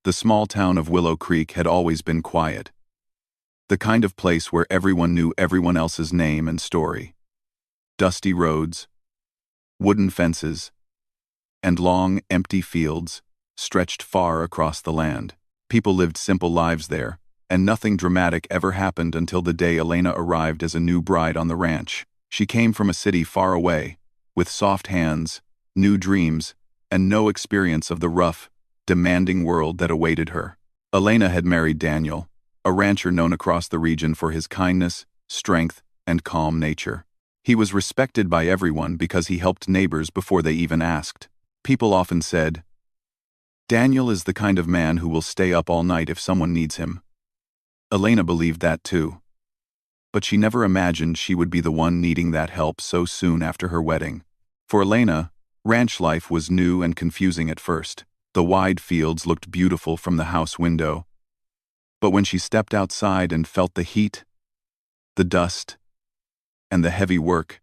The small town of Willow Creek had always been quiet. The kind of place where everyone knew everyone else's name and story. Dusty roads, wooden fences, and long, empty fields stretched far across the land. People lived simple lives there, and nothing dramatic ever happened until the day Elena arrived as a new bride on the ranch. She came from a city far away, with soft hands, new dreams, and no experience of the rough, demanding world that awaited her. Elena had married Daniel, a rancher known across the region for his kindness, strength, and calm nature. He was respected by everyone because he helped neighbors before they even asked. People often said, "Daniel is the kind of man who will stay up all night if someone needs him." Elena believed that too. But she never imagined she would be the one needing that help so soon after her wedding. For Elena, ranch life was new and confusing at first. The wide fields looked beautiful from the house window. But when she stepped outside and felt the heat, the dust, and the heavy work,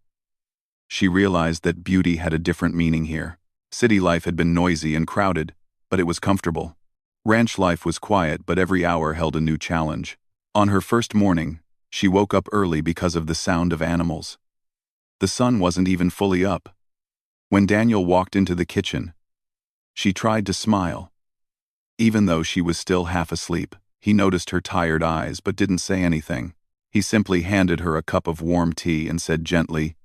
she realized that beauty had a different meaning here. City life had been noisy and crowded, but it was comfortable. Ranch life was quiet, but every hour held a new challenge. On her first morning, she woke up early because of the sound of animals. The sun wasn't even fully up. When Daniel walked into the kitchen, she tried to smile. Even though she was still half asleep, he noticed her tired eyes but didn't say anything. He simply handed her a cup of warm tea and said gently,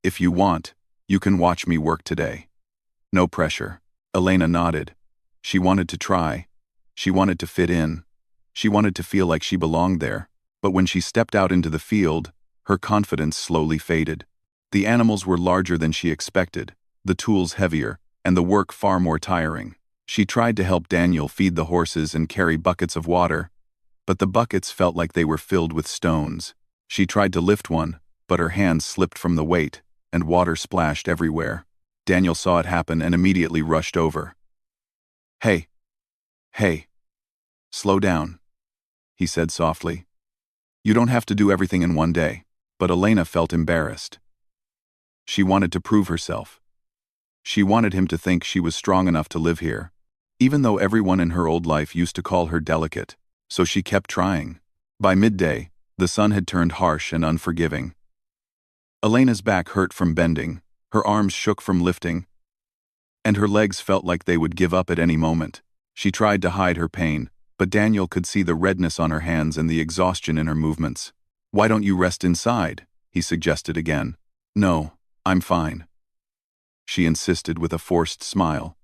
"If you want, you can watch me work today. No pressure." Elena nodded. She wanted to try. She wanted to fit in. She wanted to feel like she belonged there. But when she stepped out into the field, her confidence slowly faded. The animals were larger than she expected, the tools heavier, and the work far more tiring. She tried to help Daniel feed the horses and carry buckets of water, but the buckets felt like they were filled with stones. She tried to lift one, but her hands slipped from the weight, and water splashed everywhere. Daniel saw it happen and immediately rushed over. Hey, slow down," he said softly. "You don't have to do everything in one day." But Elena felt embarrassed. She wanted to prove herself. She wanted him to think she was strong enough to live here, even though everyone in her old life used to call her delicate. So she kept trying. By midday, the sun had turned harsh and unforgiving. Elena's back hurt from bending, her arms shook from lifting, and her legs felt like they would give up at any moment. She tried to hide her pain, but Daniel could see the redness on her hands and the exhaustion in her movements. "Why don't you rest inside?" he suggested again. "No, I'm fine," she insisted with a forced smile.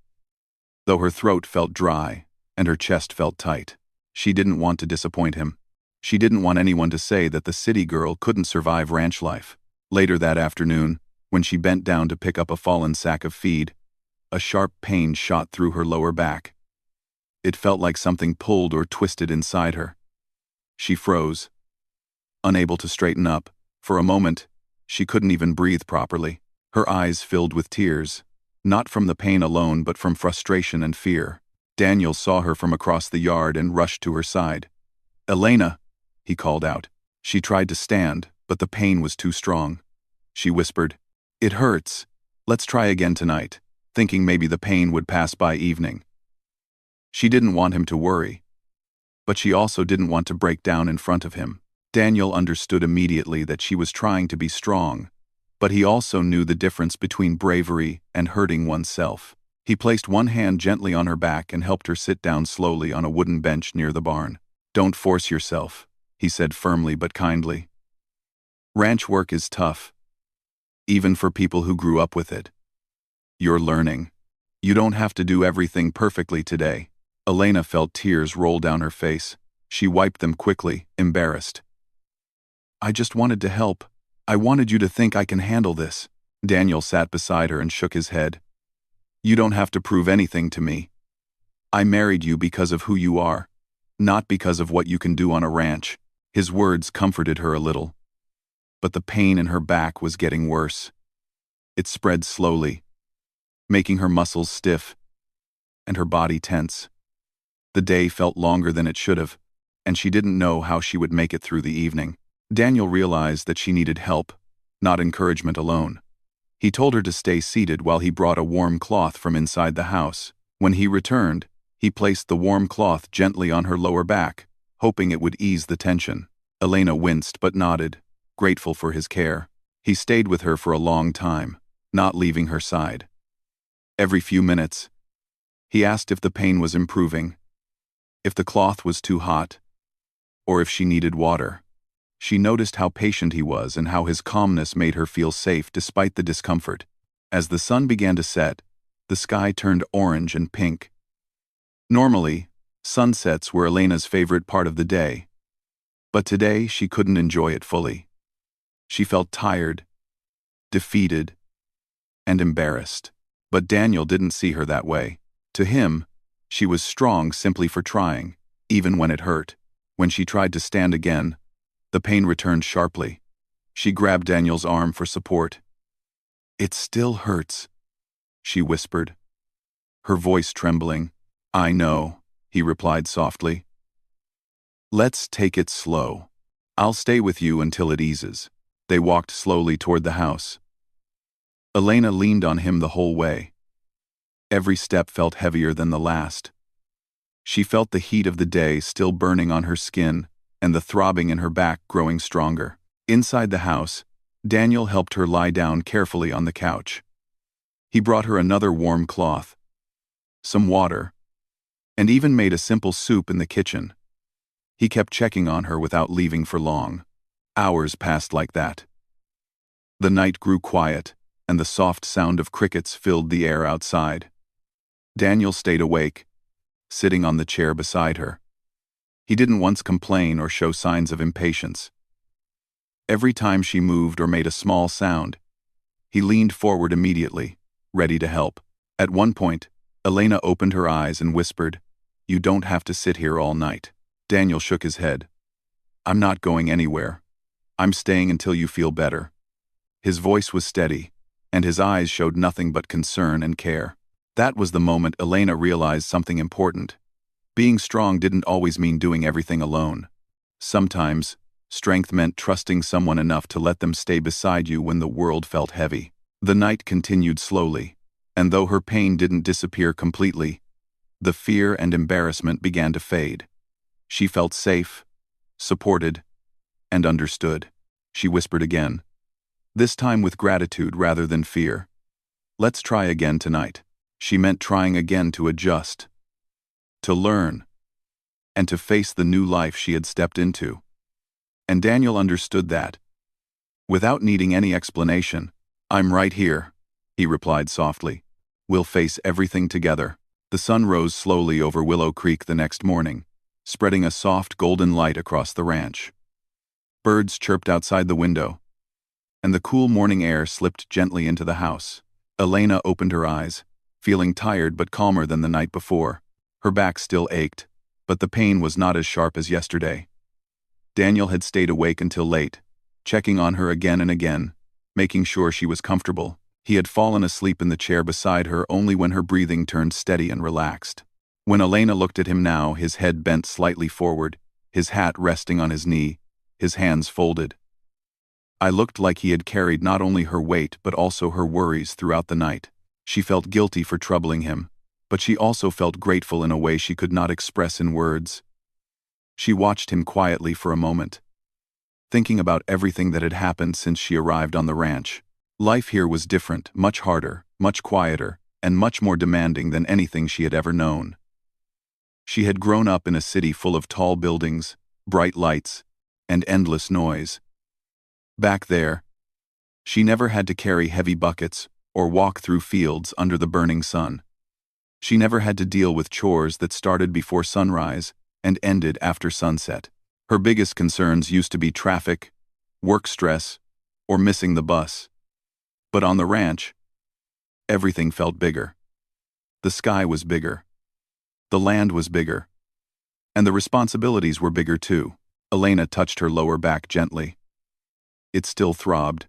Though her throat felt dry and her chest felt tight, she didn't want to disappoint him. She didn't want anyone to say that the city girl couldn't survive ranch life. Later that afternoon, when she bent down to pick up a fallen sack of feed, a sharp pain shot through her lower back. It felt like something pulled or twisted inside her. She froze, unable to straighten up. For a moment, she couldn't even breathe properly. Her eyes filled with tears, not from the pain alone but from frustration and fear. Daniel saw her from across the yard and rushed to her side. "Elena," he called out. She tried to stand, but the pain was too strong. She whispered, "It hurts. Let's try again tonight," thinking maybe the pain would pass by evening. She didn't want him to worry, but she also didn't want to break down in front of him. Daniel understood immediately that she was trying to be strong, but he also knew the difference between bravery and hurting oneself. He placed one hand gently on her back and helped her sit down slowly on a wooden bench near the barn. "Don't force yourself," he said firmly but kindly. "Ranch work is tough, even for people who grew up with it. You're learning. You don't have to do everything perfectly today." Elena felt tears roll down her face. She wiped them quickly, embarrassed. "I just wanted to help. I wanted you to think I can handle this." Daniel sat beside her and shook his head. "You don't have to prove anything to me. I married you because of who you are, not because of what you can do on a ranch." His words comforted her a little, but the pain in her back was getting worse. It spread slowly, making her muscles stiff and her body tense. The day felt longer than it should have, and she didn't know how she would make it through the evening. Daniel realized that she needed help, not encouragement alone. He told her to stay seated while he brought a warm cloth from inside the house. When he returned, He placed the warm cloth gently on her lower back, hoping it would ease the tension. Elena winced but nodded, grateful for his care. He stayed with her for a long time, not leaving her side. Every few minutes, he asked if the pain was improving, if the cloth was too hot, or if she needed water. She noticed how patient he was and how his calmness made her feel safe despite the discomfort. As the sun began to set, the sky turned orange and pink. Normally, sunsets were Elena's favorite part of the day, but today she couldn't enjoy it fully. She felt tired, defeated, and embarrassed. But Daniel didn't see her that way. To him, she was strong simply for trying, even when it hurt. When she tried to stand again, the pain returned sharply. She grabbed Daniel's arm for support. "It still hurts," she whispered, her voice trembling. "I know," he replied softly. "Let's take it slow. I'll stay with you until it eases." They walked slowly toward the house. Elena leaned on him the whole way. Every step felt heavier than the last. She felt the heat of the day still burning on her skin and the throbbing in her back growing stronger. Inside the house, Daniel helped her lie down carefully on the couch. He brought her another warm cloth, some water, and even made a simple soup in the kitchen. He kept checking on her without leaving for long. Hours passed like that. The night grew quiet, and the soft sound of crickets filled the air outside. Daniel stayed awake, sitting on the chair beside her. He didn't once complain or show signs of impatience. Every time she moved or made a small sound, he leaned forward immediately, ready to help. At one point, Elena opened her eyes and whispered, "You don't have to sit here all night." Daniel shook his head. "I'm not going anywhere. I'm staying until you feel better." His voice was steady, and his eyes showed nothing but concern and care. That was the moment Elena realized something important. Being strong didn't always mean doing everything alone. Sometimes, strength meant trusting someone enough to let them stay beside you when the world felt heavy. The night continued slowly, and though her pain didn't disappear completely, the fear and embarrassment began to fade. She felt safe, supported, and understood. She whispered again, this time with gratitude rather than fear. "Let's try again tonight." She meant trying again to adjust, to learn, and to face the new life she had stepped into. And Daniel understood that. Without needing any explanation, "I'm right here," he replied softly. "We'll face everything together." The sun rose slowly over Willow Creek the next morning, spreading a soft golden light across the ranch. Birds chirped outside the window, and the cool morning air slipped gently into the house. Elena opened her eyes, feeling tired but calmer than the night before. Her back still ached, but the pain was not as sharp as yesterday. Daniel had stayed awake until late, checking on her again and again, making sure she was comfortable. He had fallen asleep in the chair beside her only when her breathing turned steady and relaxed. When Elena looked at him now, his head bent slightly forward, his hat resting on his knee, his hands folded. I looked like he had carried not only her weight but also her worries throughout the night. She felt guilty for troubling him, but she also felt grateful in a way she could not express in words. She watched him quietly for a moment, thinking about everything that had happened since she arrived on the ranch. Life here was different, much harder, much quieter, and much more demanding than anything she had ever known. She had grown up in a city full of tall buildings, bright lights, and endless noise. Back there, she never had to carry heavy buckets or walk through fields under the burning sun. She never had to deal with chores that started before sunrise and ended after sunset. Her biggest concerns used to be traffic, work stress, or missing the bus. But on the ranch, everything felt bigger. The sky was bigger. The land was bigger. And the responsibilities were bigger too. Elena touched her lower back gently. It still throbbed,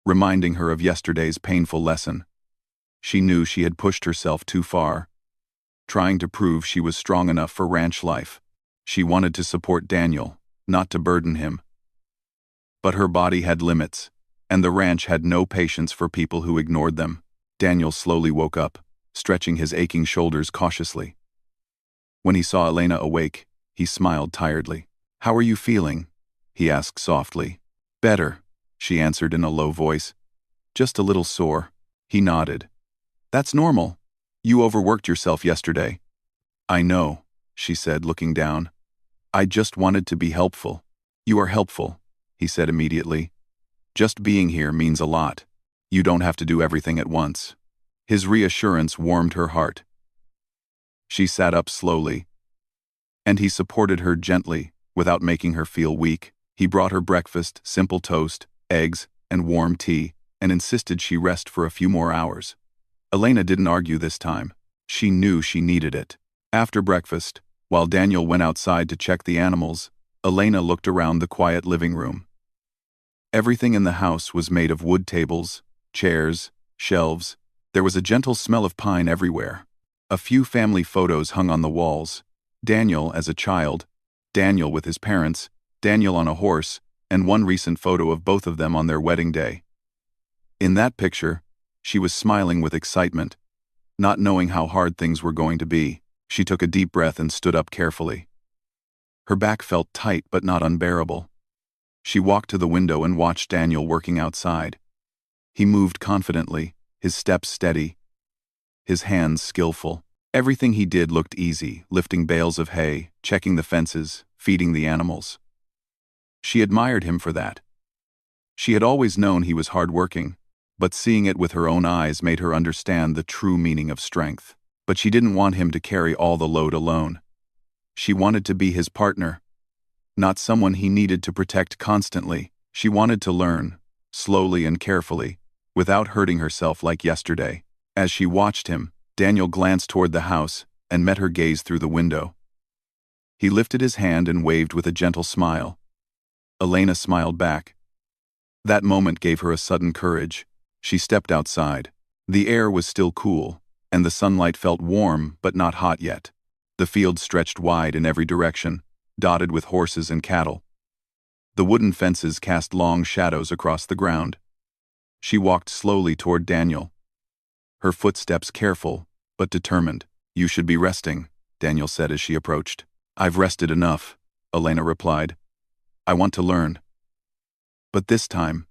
reminding her of yesterday's painful lesson. She knew she had pushed herself too far, trying to prove she was strong enough for ranch life. She wanted to support Daniel, not to burden him. But her body had limits, and the ranch had no patience for people who ignored them. Daniel slowly woke up, stretching his aching shoulders cautiously. When he saw Elena awake, he smiled tiredly. "How are you feeling?" he asked softly. "Better," she answered in a low voice. "Just a little sore." He nodded. "That's normal. You overworked yourself yesterday." "I know," she said, looking down. "I just wanted to be helpful." "You are helpful," he said immediately. "Just being here means a lot. You don't have to do everything at once." His reassurance warmed her heart. She sat up slowly, and he supported her gently, without making her feel weak. He brought her breakfast, simple toast, eggs, and warm tea, and insisted she rest for a few more hours. Elena didn't argue this time. She knew she needed it. After breakfast, while Daniel went outside to check the animals, Elena looked around the quiet living room. Everything in the house was made of wood tables, chairs, shelves. There was a gentle smell of pine everywhere. A few family photos hung on the walls. Daniel as a child, Daniel with his parents, Daniel on a horse, and one recent photo of both of them on their wedding day. In that picture, she was smiling with excitement. Not knowing how hard things were going to be, she took a deep breath and stood up carefully. Her back felt tight but not unbearable. She walked to the window and watched Daniel working outside. He moved confidently, his steps steady, his hands skillful. Everything he did looked easy, lifting bales of hay, checking the fences, feeding the animals. She admired him for that. She had always known he was hardworking, but seeing it with her own eyes made her understand the true meaning of strength. But she didn't want him to carry all the load alone. She wanted to be his partner, not someone he needed to protect constantly. She wanted to learn, slowly and carefully, without hurting herself like yesterday. As she watched him, Daniel glanced toward the house and met her gaze through the window. He lifted his hand and waved with a gentle smile. Elena smiled back. That moment gave her a sudden courage. She stepped outside. The air was still cool, and the sunlight felt warm but not hot yet. The field stretched wide in every direction, dotted with horses and cattle. The wooden fences cast long shadows across the ground. She walked slowly toward Daniel, her footsteps careful but determined. "You should be resting," Daniel said as she approached. "I've rested enough," Elena replied. "I want to learn." But this time,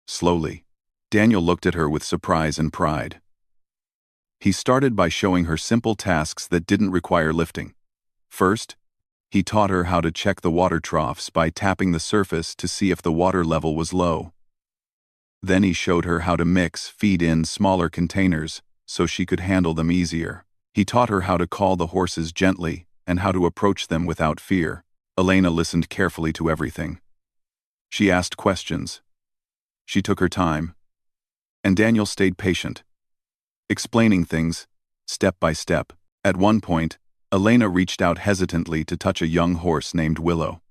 slowly, Daniel looked at her with surprise and pride. He started by showing her simple tasks that didn't require lifting. First, he taught her how to check the water troughs by tapping the surface to see if the water level was low. Then he showed her how to feed in smaller containers so she could handle them easier. He taught her how to call the horses gently and how to approach them without fear. Elena listened carefully to everything. She asked questions. She took her time. And Daniel stayed patient, explaining things, step by step. At one point, Elena reached out hesitantly to touch a young horse named Willow.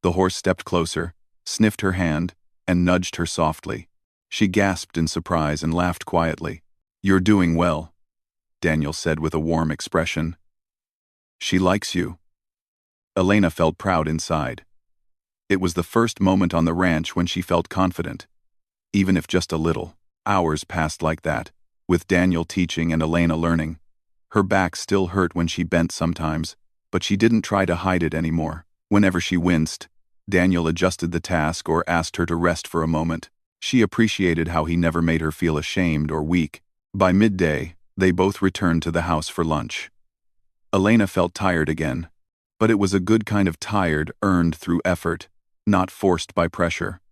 The horse stepped closer, sniffed her hand, and nudged her softly. She gasped in surprise and laughed quietly. "You're doing well," Daniel said with a warm expression. "She likes you." Elena felt proud inside. It was the first moment on the ranch when she felt confident, even if just a little. Hours passed like that, with Daniel teaching and Elena learning. Her back still hurt when she bent sometimes, but she didn't try to hide it anymore. Whenever she winced, Daniel adjusted the task or asked her to rest for a moment. She appreciated how he never made her feel ashamed or weak. By midday, they both returned to the house for lunch. Elena felt tired again, but it was a good kind of tired earned through effort, not forced by pressure.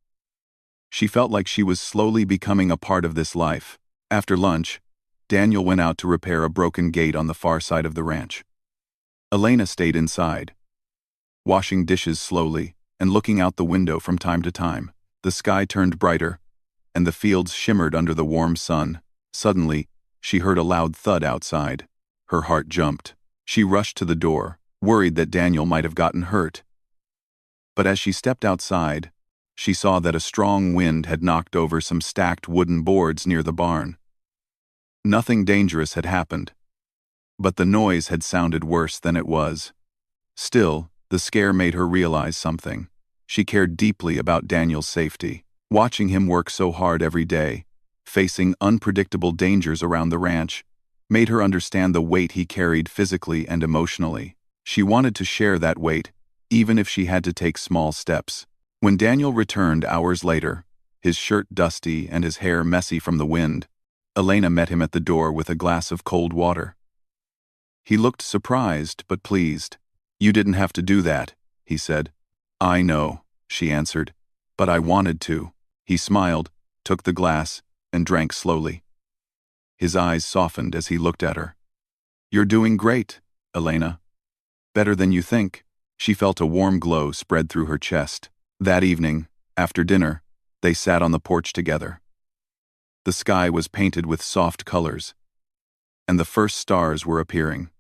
She felt like she was slowly becoming a part of this life. After lunch, Daniel went out to repair a broken gate on the far side of the ranch. Elena stayed inside, washing dishes slowly and looking out the window from time to time. The sky turned brighter, and the fields shimmered under the warm sun. Suddenly, she heard a loud thud outside. Her heart jumped. She rushed to the door, worried that Daniel might have gotten hurt. But as she stepped outside, she saw that a strong wind had knocked over some stacked wooden boards near the barn. Nothing dangerous had happened, but the noise had sounded worse than it was. Still, the scare made her realize something. She cared deeply about Daniel's safety. Watching him work so hard every day, facing unpredictable dangers around the ranch, made her understand the weight he carried physically and emotionally. She wanted to share that weight, even if she had to take small steps. When Daniel returned hours later, his shirt dusty and his hair messy from the wind, Elena met him at the door with a glass of cold water. He looked surprised but pleased. "You didn't have to do that," he said. "I know," she answered, "but I wanted to." He smiled, took the glass, and drank slowly. His eyes softened as he looked at her. "You're doing great, Elena. Better than you think." She felt a warm glow spread through her chest. That evening, after dinner, they sat on the porch together. The sky was painted with soft colors, and the first stars were appearing.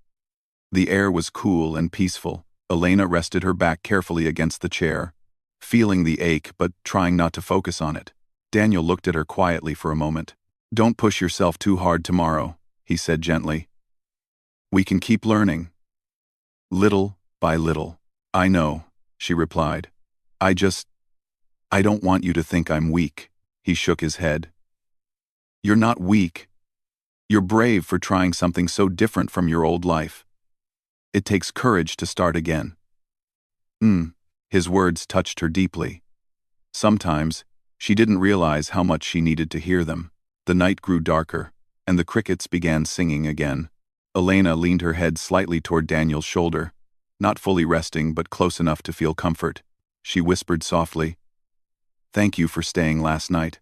The air was cool and peaceful. Elena rested her back carefully against the chair, feeling the ache but trying not to focus on it. Daniel looked at her quietly for a moment. "Don't push yourself too hard tomorrow," he said gently. "We can keep learning. Little by little." "I know," she replied. I don't want you to think I'm weak." He shook his head. "You're not weak. You're brave for trying something so different from your old life. It takes courage to start again." His words touched her deeply. Sometimes, she didn't realize how much she needed to hear them. The night grew darker, and the crickets began singing again. Elena leaned her head slightly toward Daniel's shoulder, not fully resting but close enough to feel comfort. She whispered softly, "Thank you for staying last night.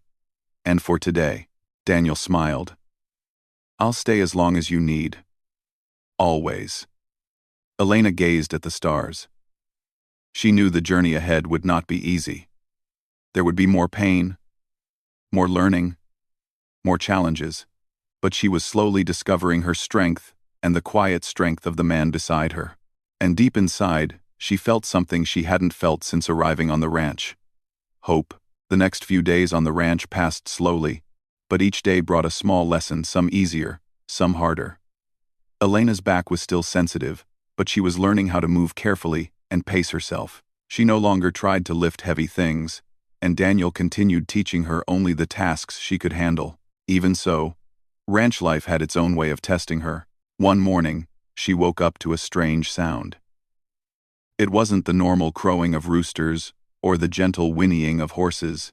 And for today." Daniel smiled. "I'll stay as long as you need. Always." Elena gazed at the stars. She knew the journey ahead would not be easy. There would be more pain, more learning, more challenges, but she was slowly discovering her strength and the quiet strength of the man beside her. And deep inside, she felt something she hadn't felt since arriving on the ranch. Hope. The next few days on the ranch passed slowly, but each day brought a small lesson, some easier, some harder. Elena's back was still sensitive, but she was learning how to move carefully and pace herself. She no longer tried to lift heavy things, and Daniel continued teaching her only the tasks she could handle. Even so, ranch life had its own way of testing her. One morning, she woke up to a strange sound. It wasn't the normal crowing of roosters or the gentle whinnying of horses.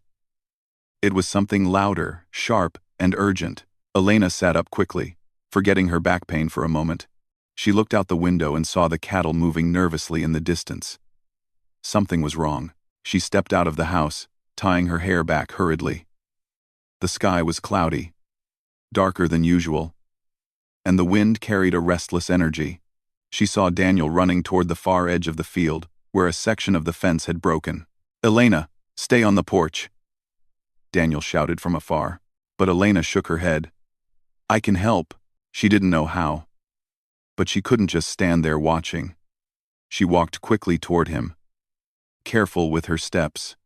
It was something louder, sharp, and urgent. Elena sat up quickly, forgetting her back pain for a moment. She looked out the window and saw the cattle moving nervously in the distance. Something was wrong. She stepped out of the house, tying her hair back hurriedly. The sky was cloudy, darker than usual, and the wind carried a restless energy. She saw Daniel running toward the far edge of the field, where a section of the fence had broken. "Elena, stay on the porch," Daniel shouted from afar, but Elena shook her head. "I can help." She didn't know how, but she couldn't just stand there watching. She walked quickly toward him, careful with her steps,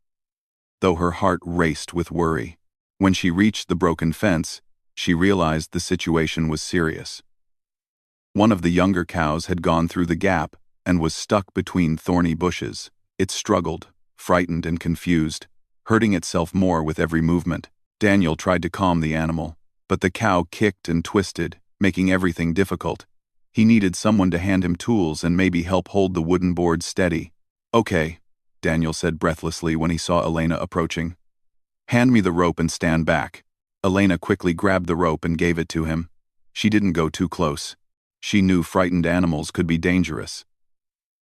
though her heart raced with worry. When she reached the broken fence, she realized the situation was serious. One of the younger cows had gone through the gap and was stuck between thorny bushes. It struggled, frightened and confused, hurting itself more with every movement. Daniel tried to calm the animal, but the cow kicked and twisted, making everything difficult. He needed someone to hand him tools and maybe help hold the wooden board steady. "Okay," Daniel said breathlessly when he saw Elena approaching. "Hand me the rope and stand back." Elena quickly grabbed the rope and gave it to him. She didn't go too close. She knew frightened animals could be dangerous.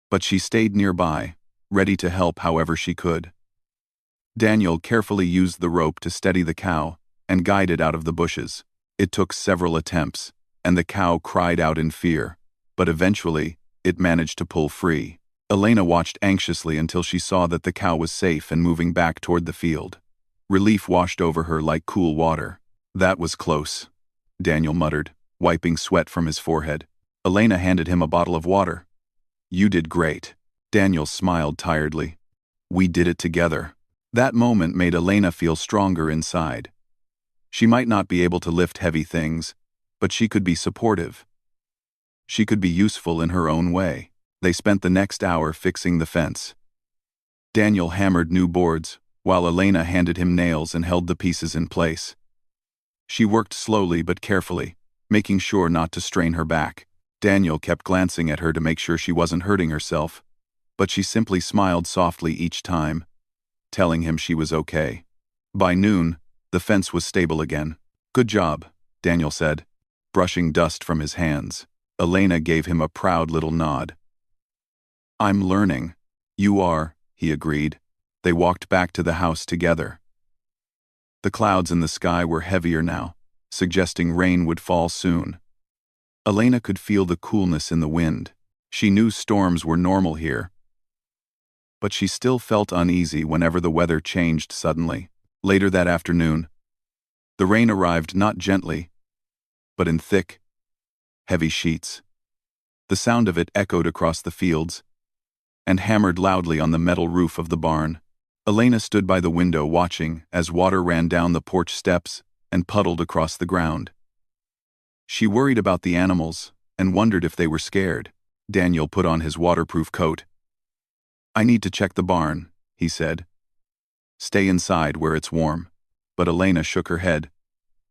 But she stayed nearby, ready to help however she could. Daniel carefully used the rope to steady the cow and guide it out of the bushes. It took several attempts, and the cow cried out in fear, but eventually, it managed to pull free. Elena watched anxiously until she saw that the cow was safe and moving back toward the field. Relief washed over her like cool water. "That was close," Daniel muttered, wiping sweat from his forehead. Elena handed him a bottle of water. "You did great." Daniel smiled tiredly. "We did it together." That moment made Elena feel stronger inside. She might not be able to lift heavy things, but she could be supportive. She could be useful in her own way. They spent the next hour fixing the fence. Daniel hammered new boards, while Elena handed him nails and held the pieces in place. She worked slowly but carefully, making sure not to strain her back. Daniel kept glancing at her to make sure she wasn't hurting herself, but she simply smiled softly each time, telling him she was okay. By noon, the fence was stable again. "Good job," Daniel said, brushing dust from his hands. Elena gave him a proud little nod. "I'm learning." "You are," he agreed. They walked back to the house together. The clouds in the sky were heavier now, suggesting rain would fall soon. Elena could feel the coolness in the wind. She knew storms were normal here, but she still felt uneasy whenever the weather changed suddenly. Later that afternoon, the rain arrived not gently, but in thick, heavy sheets. The sound of it echoed across the fields and hammered loudly on the metal roof of the barn. Elena stood by the window watching as water ran down the porch steps and puddled across the ground. She worried about the animals and wondered if they were scared. Daniel put on his waterproof coat. "I need to check the barn," he said. "Stay inside where it's warm." But Elena shook her head.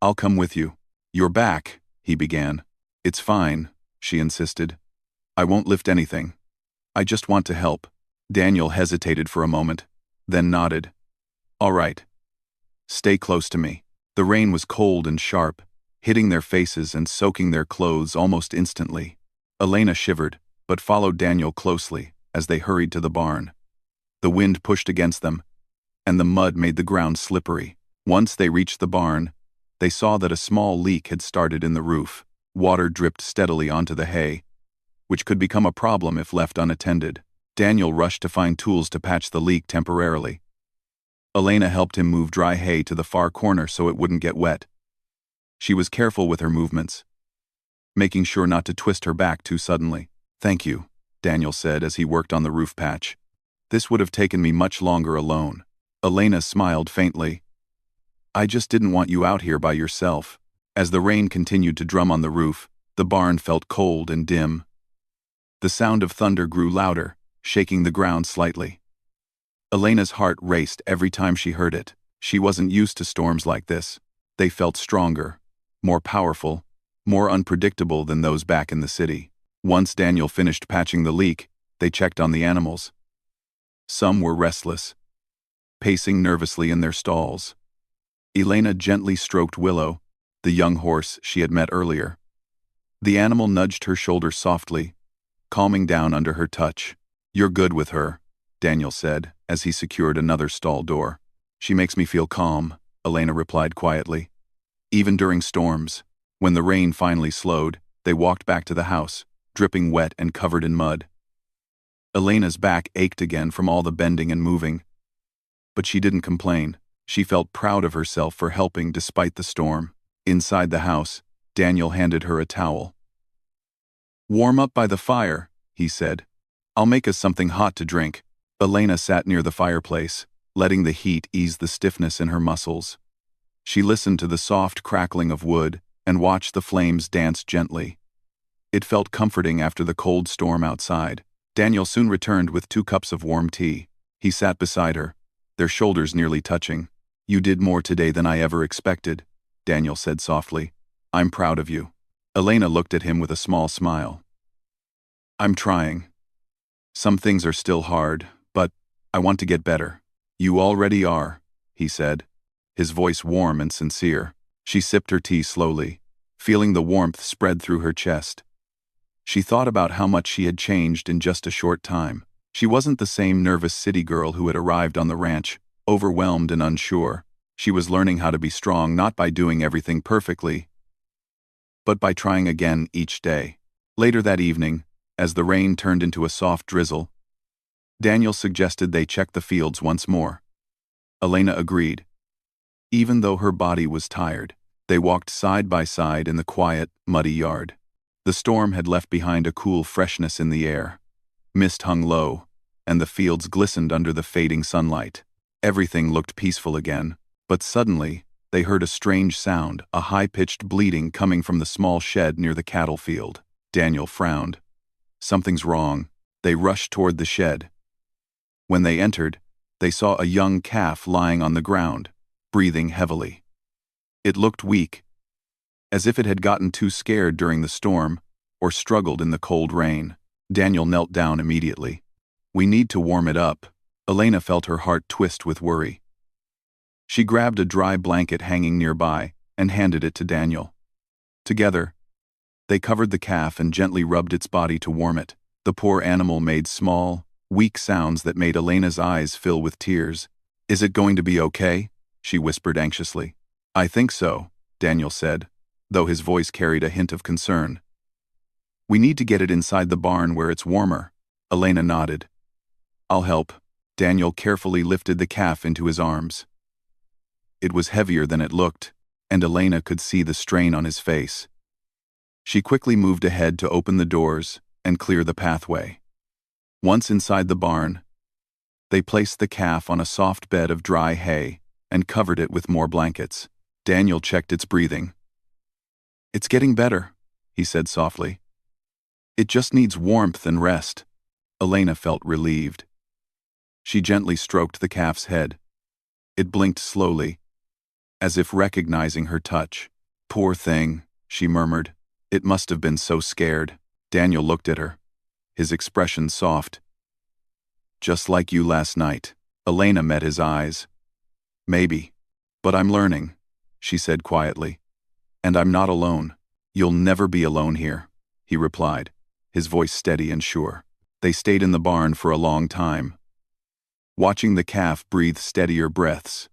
"I'll come with you." "You're back," he began. "It's fine," she insisted. "I won't lift anything. I just want to help." Daniel hesitated for a moment, then nodded. "All right. Stay close to me." The rain was cold and sharp, hitting their faces and soaking their clothes almost instantly. Elena shivered, but followed Daniel closely as they hurried to the barn. The wind pushed against them, and the mud made the ground slippery. Once they reached the barn, they saw that a small leak had started in the roof. Water dripped steadily onto the hay, which could become a problem if left unattended. Daniel rushed to find tools to patch the leak temporarily. Elena helped him move dry hay to the far corner so it wouldn't get wet. She was careful with her movements, making sure not to twist her back too suddenly. "Thank you," Daniel said as he worked on the roof patch. "This would have taken me much longer alone." Elena smiled faintly. "I just didn't want you out here by yourself." As the rain continued to drum on the roof, the barn felt cold and dim. The sound of thunder grew louder, shaking the ground slightly. Elena's heart raced every time she heard it. She wasn't used to storms like this. They felt stronger, more powerful, more unpredictable than those back in the city. Once Daniel finished patching the leak, they checked on the animals. Some were restless, pacing nervously in their stalls. Elena gently stroked Willow, the young horse she had met earlier. The animal nudged her shoulder softly, calming down under her touch. "You're good with her," Daniel said as he secured another stall door. "She makes me feel calm," Elena replied quietly. Even during storms, when the rain finally slowed, they walked back to the house, dripping wet and covered in mud. Elena's back ached again from all the bending and moving. But she didn't complain. She felt proud of herself for helping despite the storm. Inside the house, Daniel handed her a towel. "Warm up by the fire," he said. "I'll make us something hot to drink." Elena sat near the fireplace, letting the heat ease the stiffness in her muscles. She listened to the soft crackling of wood and watched the flames dance gently. It felt comforting after the cold storm outside. Daniel soon returned with 2 cups of warm tea. He sat beside her, their shoulders nearly touching. "You did more today than I ever expected," Daniel said softly. "I'm proud of you." Elena looked at him with a small smile. "I'm trying. Some things are still hard, but I want to get better." "You already are," he said, his voice warm and sincere. She sipped her tea slowly, feeling the warmth spread through her chest. She thought about how much she had changed in just a short time. She wasn't the same nervous city girl who had arrived on the ranch, overwhelmed and unsure. She was learning how to be strong not by doing everything perfectly, but by trying again each day. Later that evening, as the rain turned into a soft drizzle, Daniel suggested they check the fields once more. Elena agreed. Even though her body was tired, they walked side by side in the quiet, muddy yard. The storm had left behind a cool freshness in the air. Mist hung low, and the fields glistened under the fading sunlight. Everything looked peaceful again, but suddenly, they heard a strange sound, a high-pitched bleating coming from the small shed near the cattle field. Daniel frowned. "Something's wrong." They rushed toward the shed. When they entered, they saw a young calf lying on the ground, breathing heavily. It looked weak, as if it had gotten too scared during the storm, or struggled in the cold rain. Daniel knelt down immediately. "We need to warm it up." Elena felt her heart twist with worry. She grabbed a dry blanket hanging nearby and handed it to Daniel. Together, they covered the calf and gently rubbed its body to warm it. The poor animal made small, weak sounds that made Elena's eyes fill with tears. "Is it going to be okay?" she whispered anxiously. "I think so," Daniel said, though his voice carried a hint of concern. "We need to get it inside the barn where it's warmer." Elena nodded. "I'll help." Daniel carefully lifted the calf into his arms. It was heavier than it looked, and Elena could see the strain on his face. She quickly moved ahead to open the doors and clear the pathway. Once inside the barn, they placed the calf on a soft bed of dry hay and covered it with more blankets. Daniel checked its breathing. "It's getting better," he said softly. "It just needs warmth and rest." Elena felt relieved. She gently stroked the calf's head. It blinked slowly, as if recognizing her touch. "Poor thing," she murmured. "It must have been so scared." Daniel looked at her, his expression soft. "Just like you last night." Elena met his eyes. "Maybe. But I'm learning," she said quietly. "And I'm not alone." "You'll never be alone here," he replied, his voice steady and sure. They stayed in the barn for a long time, watching the calf breathe steadier breaths.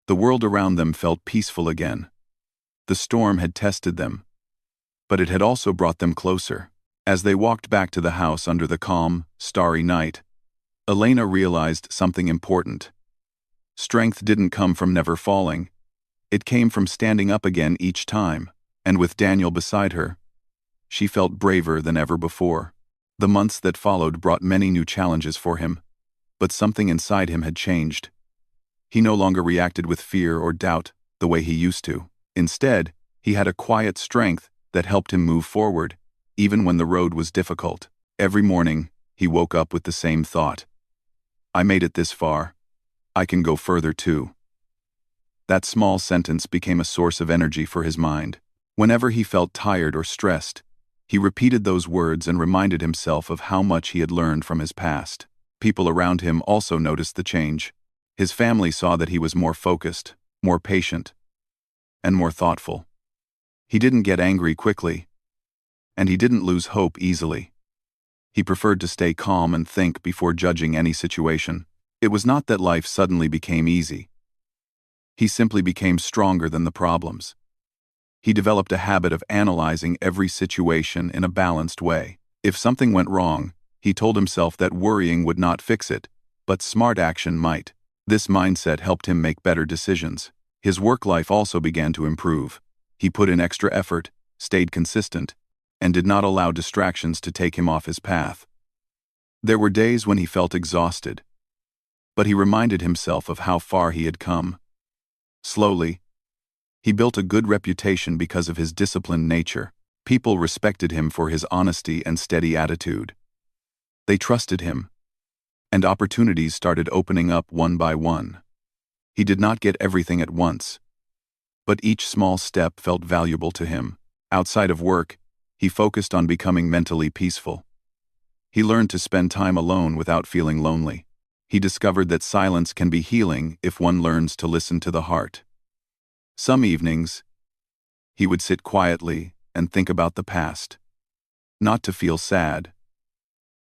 The world around them felt peaceful again. The storm had tested them, but it had also brought them closer. As they walked back to the house under the calm, starry night, Elena realized something important. Strength didn't come from never falling. It came from standing up again each time, and with Daniel beside her, she felt braver than ever before. The months that followed brought many new challenges for him, but something inside him had changed. He no longer reacted with fear or doubt the way he used to. Instead, he had a quiet strength that helped him move forward, even when the road was difficult. Every morning, he woke up with the same thought. "I made it this far. I can go further too." That small sentence became a source of energy for his mind. Whenever he felt tired or stressed, he repeated those words and reminded himself of how much he had learned from his past. People around him also noticed the change. His family saw that he was more focused, more patient, and more thoughtful. He didn't get angry quickly, and he didn't lose hope easily. He preferred to stay calm and think before judging any situation. It was not that life suddenly became easy. He simply became stronger than the problems. He developed a habit of analyzing every situation in a balanced way. If something went wrong, he told himself that worrying would not fix it, but smart action might. This mindset helped him make better decisions. His work life also began to improve. He put in extra effort, stayed consistent, and did not allow distractions to take him off his path. There were days when he felt exhausted, but he reminded himself of how far he had come. Slowly, he built a good reputation because of his disciplined nature. People respected him for his honesty and steady attitude. They trusted him, and opportunities started opening up one by one. He did not get everything at once, but each small step felt valuable to him. Outside of work, he focused on becoming mentally peaceful. He learned to spend time alone without feeling lonely. He discovered that silence can be healing if one learns to listen to the heart. Some evenings, he would sit quietly and think about the past. Not to feel sad,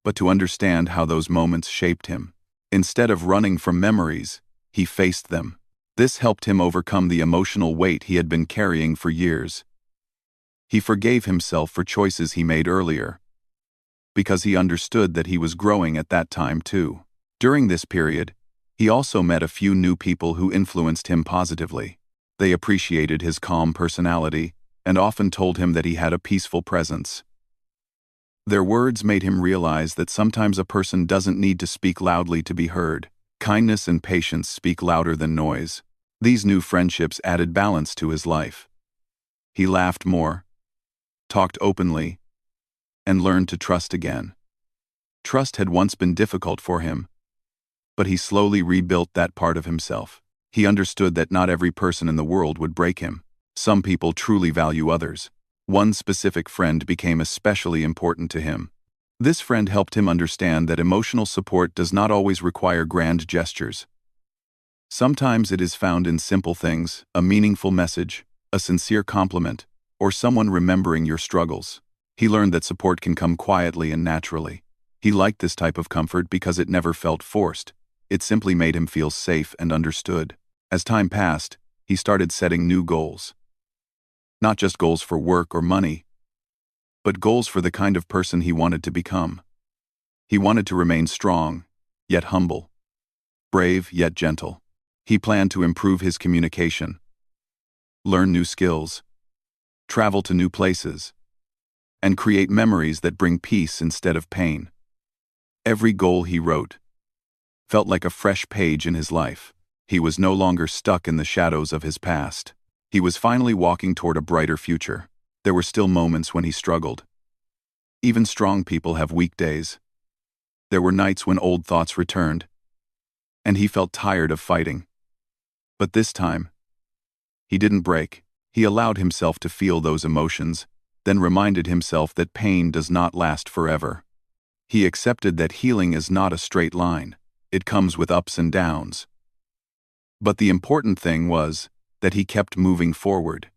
but to understand how those moments shaped him. Instead of running from memories, he faced them. This helped him overcome the emotional weight he had been carrying for years. He forgave himself for choices he made earlier, because he understood that he was growing at that time too. During this period, he also met a few new people who influenced him positively. They appreciated his calm personality and often told him that he had a peaceful presence. Their words made him realize that sometimes a person doesn't need to speak loudly to be heard. Kindness and patience speak louder than noise. These new friendships added balance to his life. He laughed more, talked openly, and learned to trust again. Trust had once been difficult for him, but he slowly rebuilt that part of himself. He understood that not every person in the world would break him. Some people truly value others. One specific friend became especially important to him. This friend helped him understand that emotional support does not always require grand gestures. Sometimes it is found in simple things, a meaningful message, a sincere compliment, or someone remembering your struggles. He learned that support can come quietly and naturally. He liked this type of comfort because it never felt forced. It simply made him feel safe and understood. As time passed, he started setting new goals. Not just goals for work or money, but goals for the kind of person he wanted to become. He wanted to remain strong, yet humble. Brave, yet gentle. He planned to improve his communication, learn new skills, travel to new places, and create memories that bring peace instead of pain. Every goal he wrote felt like a fresh page in his life. He was no longer stuck in the shadows of his past. He was finally walking toward a brighter future. There were still moments when he struggled. Even strong people have weak days. There were nights when old thoughts returned, and he felt tired of fighting. But this time, he didn't break. He allowed himself to feel those emotions, then reminded himself that pain does not last forever. He accepted that healing is not a straight line. It comes with ups and downs. But the important thing was that he kept moving forward.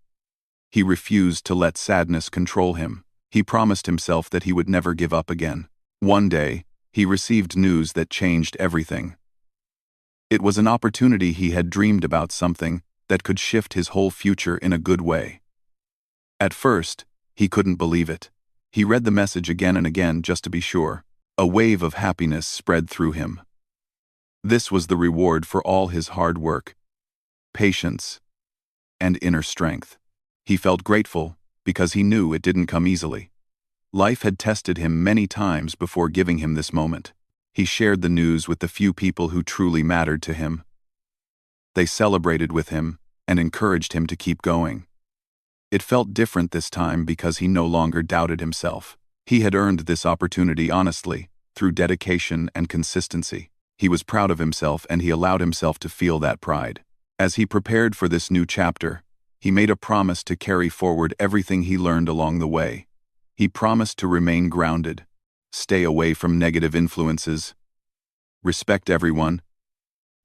He refused to let sadness control him. He promised himself that he would never give up again. One day, he received news that changed everything. It was an opportunity he had dreamed about, something that could shift his whole future in a good way. At first, he couldn't believe it. He read the message again and again just to be sure. A wave of happiness spread through him. This was the reward for all his hard work, patience, and inner strength. He felt grateful because he knew it didn't come easily. Life had tested him many times before giving him this moment. He shared the news with the few people who truly mattered to him. They celebrated with him and encouraged him to keep going. It felt different this time because he no longer doubted himself. He had earned this opportunity honestly, through dedication and consistency. He was proud of himself, and he allowed himself to feel that pride. As he prepared for this new chapter, he made a promise to carry forward everything he learned along the way. He promised to remain grounded, stay away from negative influences, respect everyone,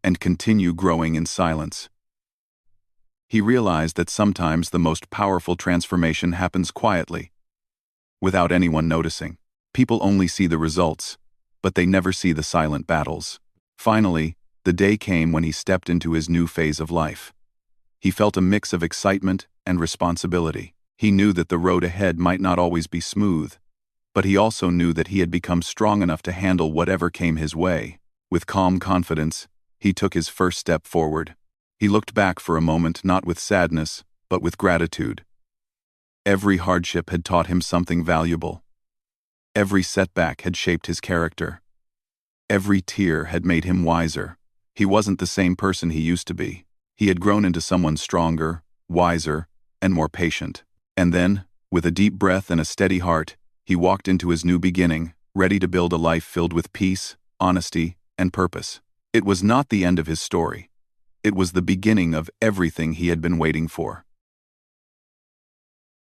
and continue growing in silence. He realized that sometimes the most powerful transformation happens quietly, without anyone noticing. People only see the results, but they never see the silent battles. Finally, the day came when he stepped into his new phase of life. He felt a mix of excitement and responsibility. He knew that the road ahead might not always be smooth, but he also knew that he had become strong enough to handle whatever came his way. With calm confidence, he took his first step forward. He looked back for a moment, not with sadness, but with gratitude. Every hardship had taught him something valuable. Every setback had shaped his character. Every tear had made him wiser. He wasn't the same person he used to be. He had grown into someone stronger, wiser, and more patient. And then, with a deep breath and a steady heart, he walked into his new beginning, ready to build a life filled with peace, honesty, and purpose. It was not the end of his story. It was the beginning of everything he had been waiting for.